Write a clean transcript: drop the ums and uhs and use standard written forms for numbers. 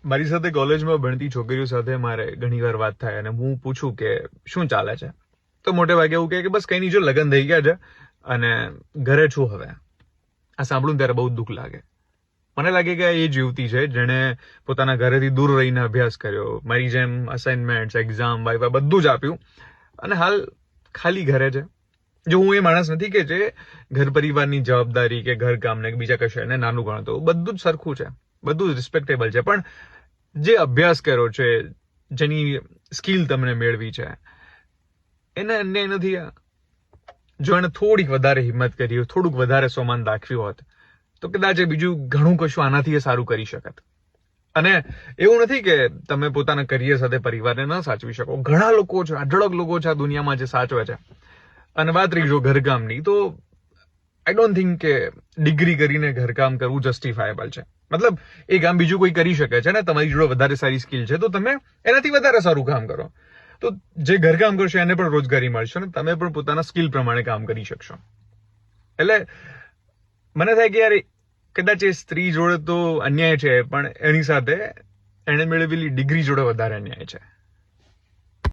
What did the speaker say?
મારી સાથે કોલેજમાં ભણતી છોકરીઓ સાથે મારે ઘણીવાર વાત થાય અને હું પૂછું કે શું ચાલે છે, તો મોટે ભાગે એવું કહે કે બસ કંઈ નહીં, જો લગ્ન થઈ ગયા છે અને ઘરે છું હવે. આ સાંભળું ત્યારે બહુ દુઃખ લાગે. મને લાગે કે એ જ યુવતી છે જેણે પોતાના ઘરેથી દૂર રહીને અભ્યાસ કર્યો, મારી જેમ અસાઇનમેન્ટ્સ, એક્ઝામ, વાઇવા બધું જ આપ્યું અને હાલ ખાલી ઘરે છે. જો હું એ માણસ નથી કે જે ઘર પરિવારની જવાબદારી કે ઘર કામને કે બીજા કશે એને નાનું ગણતો, બધું જ સરખું છે, બધું જ રિસ્પેક્ટેબલ છે, પણ જે અભ્યાસ કર્યો છે, જેની સ્કિલ તમને મેળવી છે, એને અન્યાય નથી. જો એને થોડીક વધારે હિંમત કરી હોય, થોડુંક વધારે સોમાન દાખવ્યું હોત, તો કદાચ એ બીજું ઘણું કશું આનાથી સારું કરી શકત. અને એવું નથી કે તમે પોતાના કરિયર સાથે પરિવારને ન સાચવી શકો. ઘણા લોકો છે, અઢળક લોકો છે આ દુનિયામાં જે સાચવે છે. અને વાત રહી જો ઘરકામની, તો આઈ ડોન્ટ થિંક કે ડિગ્રી કરીને ઘરકામ કરવું જસ્ટિફાયેબલ છે. મતલબ એ કામ બીજું કોઈ કરી શકે છે ને, તમારી જોડે વધારે સારી સ્કિલ છે તો તમે એનાથી વધારે સારું કામ કરો, તો જે ઘરકામ કરશે એને પણ રોજગારી મળશે અને તમે પણ પોતાના સ્કિલ પ્રમાણે કામ કરી શકશો. એટલે મને થાય કે યાર કદાચ એ સ્ત્રી જોડે તો અન્યાય છે, પણ એની સાથે એણે મેળવેલી ડિગ્રી જોડે વધારે અન્યાય છે.